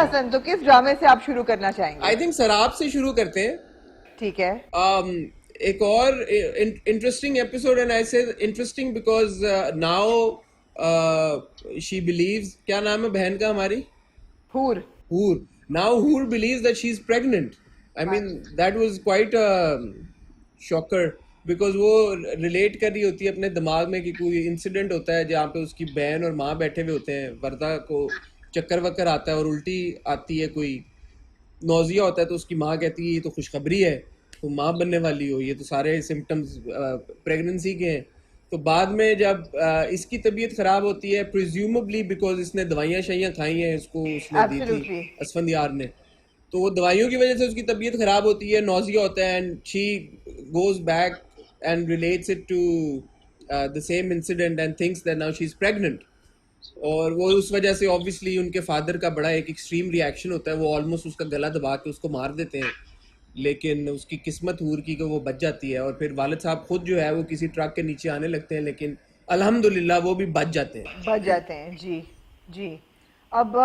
हसन, तो किस ड्रामे से आप शुरू करना चाहेंगे? आई थिंक शराब से शुरू करते हैं. ठीक है. एक और इंटरेस्टिंग एपिसोड, एंड आई से interesting because now she beliefs, क्या नाम है बहन का हमारी? हूर. Hoor. Now Hoor believes that she's pregnant. I हाँ mean, जी. that was quite a shocker because वो रिलेट कर रही होती है अपने दिमाग में कि कोई इंसिडेंट होता है जहाँ पे उसकी बहन और माँ बैठे हुए होते हैं, वर्दा को चक्कर वक्कर आता है और उल्टी आती है, कोई नौजिया होता है, तो उसकी माँ कहती है ये तो खुशखबरी है, तुम माँ बनने वाली हो, ये तो सारे सिम्टम्स प्रेगनेंसी के हैं. तो बाद में जब इसकी तबीयत ख़राब होती है, प्रिज्यूमेबली बिकॉज इसने दवाइयाँ शाइयाँ खाई हैं, इसको उसने दी थी एब्सोल्युटली. असफंदियार ने, तो वो दवाइयों की वजह से उसकी तबीयत ख़राब होती है, नौजिया होता है, and she goes back and relates it to the same incident and thinks that now she is pregnant. और वो उस वजह से ऑब्वियसली उनके फादर का बड़ा एक एक्सट्रीम रिएक्शन होता है, वो ऑलमोस्ट उसका गला दबा के उसको मार देते हैं, लेकिन उसकी किस्मत हूर की कि वो बच जाती है, और फिर वालिद साहब खुद जो है वो किसी ट्रक के नीचे आने लगते हैं, लेकिन अल्हम्दुलिल्लाह वो भी बच जाते हैं. बच जाते हैं जी. जी. अब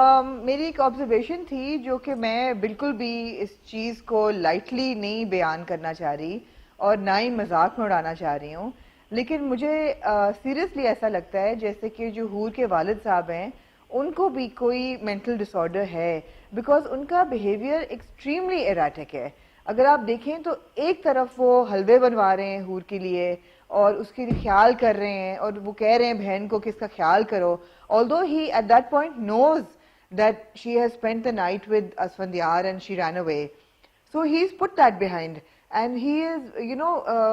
मेरी एक ऑब्जर्वेशन थी जो कि मैं बिल्कुल भी इस चीज़ को लाइटली नहीं बयान करना चाह रही और ना ही मजाक में उड़ाना चाह रही हूँ, लेकिन मुझे सीरियसली ऐसा लगता है जैसे कि जो हूर के वालिद साहब हैं उनको भी कोई मेंटल डिसऑर्डर है, बिकॉज उनका बिहेवियर एक्सट्रीमली एराटिक है. अगर आप देखें तो एक तरफ वो हलवे बनवा रहे हैं हूर के लिए और उसके लिए ख्याल कर रहे हैं और वो कह रहे हैं बहन को कि इसका ख्याल करो, although he at that point knows that she has spent the night with Asfandyar and she ran away. So he's put that behind and he is,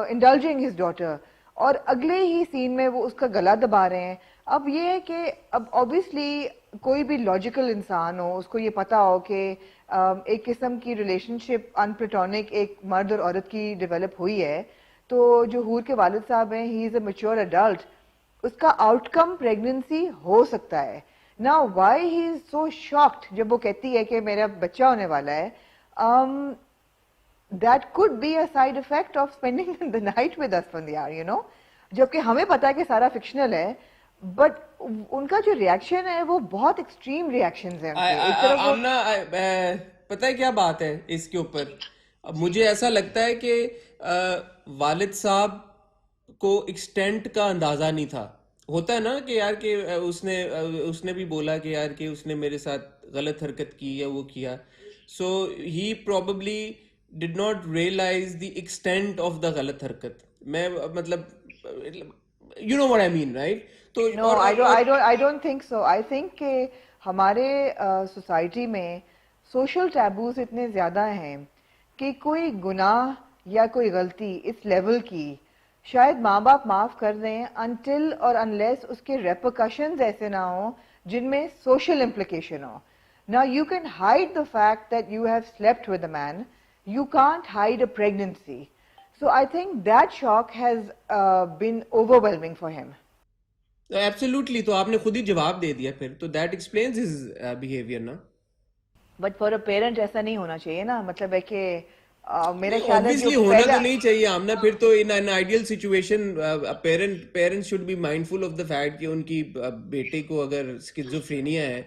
indulging his daughter. और अगले ही सीन में वो उसका गला दबा रहे हैं. अब ये है कि अब ऑब्वियसली कोई भी लॉजिकल इंसान हो उसको ये पता हो कि एक किस्म की रिलेशनशिप अनप्लेटोनिक एक मर्द और औरत की डेवलप हुई है, तो जो हूर के वालिद साहब हैं, he is a mature adult, उसका आउटकम प्रेगनेंसी हो सकता है. Now why he is so shocked जब वो कहती है कि मेरा बच्चा होने वाला है, that could be a side effect of spending the night with Asfandyar, जबकि हमें पता है कि सारा फिक्शनल है, बट उनका जो रिएक्शन है वो बहुत एक्सट्रीम रिएक्शंस हैं उनके. एक तरफ वो. आमना, पता है क्या बात है इसके ऊपर? अब मुझे ऐसा लगता है कि वालिद साहब को एक्सटेंट का अंदाजा नहीं था. होता है ना कि यार कि उसने भी बोला कि यार कि उसने मेरे साथ गलत हरकत की या वो किया, so he probably did not realise the extent of the गलत हरकत. मैं मतलब, you know what I mean, right? तो no, I don't think so. I think कि हमारे सोसाइटी में सोशल टैबूज इतने ज़्यादा हैं कि कोई गुनाह या कोई गलती इस लेवल की शायद माँ बाप माफ़ कर दें अनटिल और अनलेस उसके रेपरकशंस ऐसे ना हो जिनमें सोशल इम्प्लिकेशन हो. Now you can hide the fact that you have slept with a man. You can't hide a pregnancy. So I think that shock has been overwhelming for him. Absolutely, तो आपने खुद ही जवाब दे दिया फिर, तो that explains his behaviour ना. But for a parent ऐसा नहीं होना चाहिए ना, मतलब है कि मेरा नहीं, ख्याल है जो ऑब्वियसली होना तो पहला. नहीं चाहिए आमना. फिर तो in an ideal situation parents should be mindful of the fact कि उनकी बेटे को अगर स्किज़ोफ्रेनिया है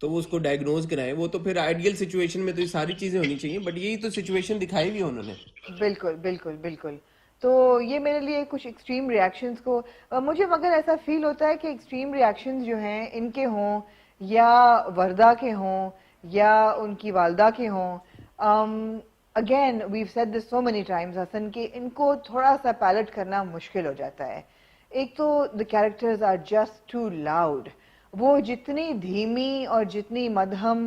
तो वो उसको डायग्नोज कराएं. वो तो फिर आइडियल सिचुएशन में तो ये सारी चीजें होनी चाहिए, बट यही तो सिचुएशन दिखाई हुई है उन्होंने. बिल्कुल बिल्कुल बिल्कुल. तो ये मेरे लिए कुछ एक्सट्रीम रिएक्शंस को मुझे मगर ऐसा फील होता है कि एक्सट्रीम रिएक्शंस जो हैं इनके हों या वर्दा के हों या उनकी वालदा के हों, again we said this so many times Hasan, कि इनको थोड़ा सा पैलेट करना मुश्किल हो जाता है. एक तो the characters are just too loud. वो जितनी धीमी और जितनी मदहम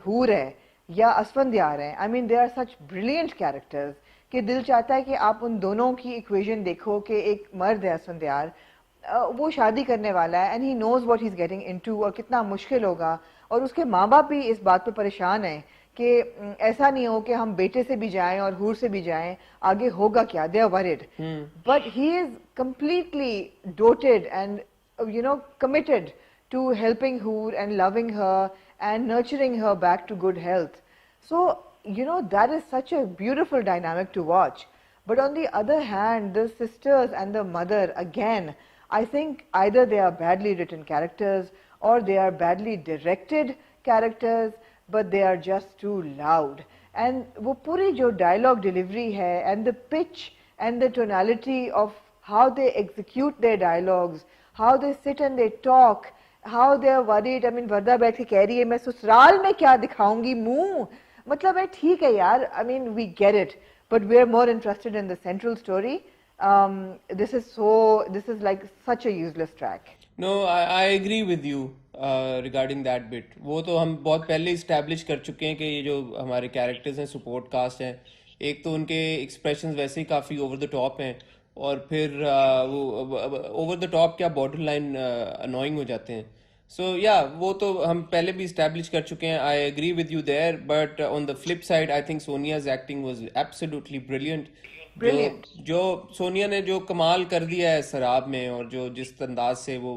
हूर है या असफंदियार हैं, I mean they are such brilliant characters कि दिल चाहता है कि आप उन दोनों की इक्वेशन देखो कि एक मर्द है असफंदियार, वो शादी करने वाला है and he knows what he is getting into और कितना मुश्किल होगा, और उसके माँ बाप भी इस बात पे परेशान हैं कि ऐसा नहीं हो कि हम बेटे से भी जाएं और हूर से भी जाएं, आगे होगा क्या, they are worried. But he is completely doted and committed to helping Hoor and loving her and nurturing her back to good health. So, that is such a beautiful dynamic to watch. But on the other hand, the sisters and the mother, again, I think either they are badly written characters or they are badly directed characters. but they are just too loud. And वो पूरी जो dialogue delivery है, and the pitch and the tonality of how they execute their dialogues, how they sit and they talk, how they are worried. I mean, वर्दा बैठ के कह रही है मैं ससुराल में क्या दिखाऊंगी मुंह, मतलब है ठीक है यार. I mean, we get it, but we are more interested in the central story. This is like such a useless track. No I agree with you regarding that bit. वो तो हम बहुत पहले इस्टेब्लिश कर चुके हैं कि ये जो हमारे कैरेक्टर्स हैं सपोर्ट कास्ट हैं, एक तो उनके एक्सप्रेशंस वैसे ही काफ़ी ओवर द टॉप हैं, और फिर वो ओवर द टॉप क्या बॉर्डर लाइन अनोइंग हो जाते हैं. सो या वो तो हम पहले भी इस्टेब्लिश कर चुके हैं. I agree with you there, but on the flip side I think Sonia's acting was absolutely brilliant. जो Brilliant. जो सोनिया ने जो कमाल कर दिया है शराब में, और जो जिस अंदाज से वो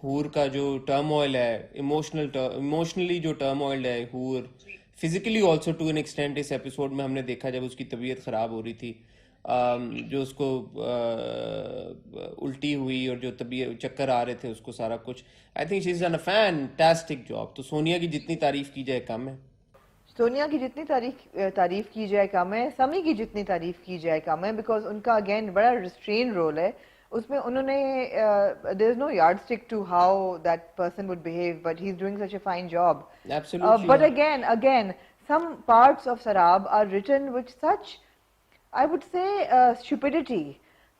हूर का जो टर्मोइल है, इमोशनली जो टर्मोइल है Hoor, physically also to an extent. इस एपिसोड में हमने देखा जब उसकी तबीयत खराब हो रही थी, जो उसको उल्टी हुई और जो तबीयत चक्कर आ रहे थे उसको, सारा कुछ. I think she is done a fantastic job. तो सोनिया की जितनी तारीफ की जाए कम है. सोनिया की जितनी तारीफ की जाए कम है, समी की जितनी तारीफ की जाए कम है, बिकॉज उनका अगेन बड़ा रिस्ट्रेन रोल है उसमें. उन्होंने there is no yardstick to how that person would behave, but he is doing such a fine job. Absolutely. But again, some parts of Sarab are written with such, I would say, stupidity.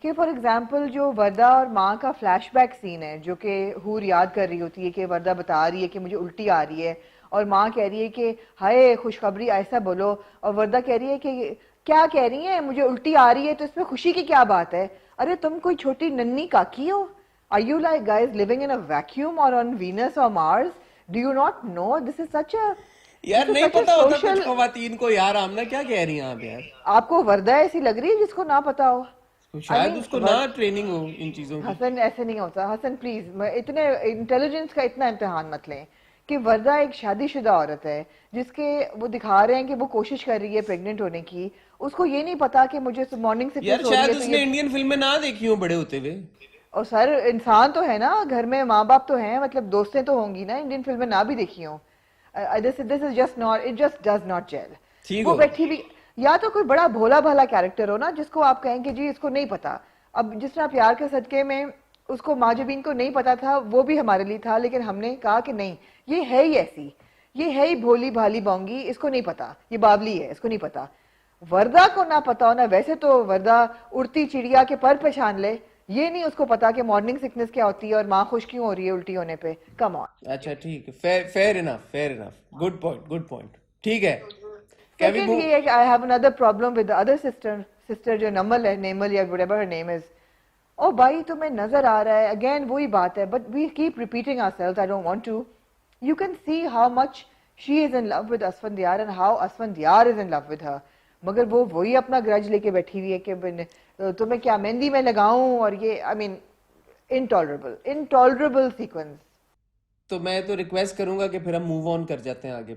कि for example जो वर्दा और माँ का flashback scene है, जो कि हूर याद कर रही होती है कि वर्दा बता रही है कि मुझे उल्टी आ रही है, और माँ कह रही है कि हाय खुशखबरी ऐसा बोलो, और वर्दा कह रही है कि क्या कह रही है मुझे उल्टी आ रही है, तो इसमें खुशी की क्या बात है. अरे तुम कोई छोटी नन्ही काकी हो? Are you like guys living in a vacuum और ऑन वीनस और Mars? Do you not know this is such a यार नहीं पता होता कुछ खवातीन को. यार आमना क्या कह रही हैं आप यार? आपको वर्दा ऐसी लग रही है जिसको ना पता हो? तो शायद उसको ना ट्रेनिंग हो इन चीजों की. हसन ऐसे नहीं होता. हसन प्लीज इतने इंटेलिजेंस का इतना इम्तिहान मत लें कि वर्दा एक शादीशुदा औरत है जिसके वो दिखा रहे हैं कि वो कोशिश कर रही है प्रेग्नेंट होने की. उसको ये नहीं पता कि मुझे मॉर्निंग यार सिकनेस हो रही शायद है. तो उसने ये इंडियन फिल्में ना देखी हो बड़े होते हुए. और सर इंसान तो है ना, घर में माँ बाप तो हैं, मतलब दोस्तें तो होंगी ना, इंडियन फिल्में ना भी देखी हो. This is just not, it just does not gel. ठीक वो हो. बैठी भी, या तो कोई बड़ा भोला भाला कैरेक्टर हो ना जिसको आप कहें कि जी इसको नहीं पता. अब जिस तरह प्यार के सदके में उसको माजबीन को नहीं पता था, वो भी हमारे लिए था, लेकिन हमने कहा कि नहीं ये है ही ऐसी, ये है ही भोली भाली बोंगी, इसको नहीं पता, ये बावली है, इसको नहीं पता. वर्दा को ना पता हो ना, वैसे तो वर्दा उड़ती चिड़िया के पर पहचान ले, ये नहीं उसको पता कि मॉर्निंग सिकनेस क्या होती है और माँ खुश क्यों हो रही है उल्टी होने पे. Come on. अच्छा ठीक है. Fair enough, fair enough. Good point, good point. ठीक है. Can we second move? ये है कि I have another problem with the other sister जो नमल है, नेमल या व्हाटएवर हर नेम इज. ओ भाई तुम्हें नजर आ रहा है, अगेन वही बात है, but we keep repeating ourselves. I don't want to. You can see how much she is in love with Asfandyar and how Asfandyar is in love with her. मगर वो वही अपना ग्रज लेके बैठी हुई है कि तुम्हें क्या मेहंदी में लगाऊं, और ये आई मीन इंटॉलरेबल सीक्वेंस. तो मैं तो रिक्वेस्ट करूंगा कि फिर हम मूव ऑन कर जाते हैं आगे.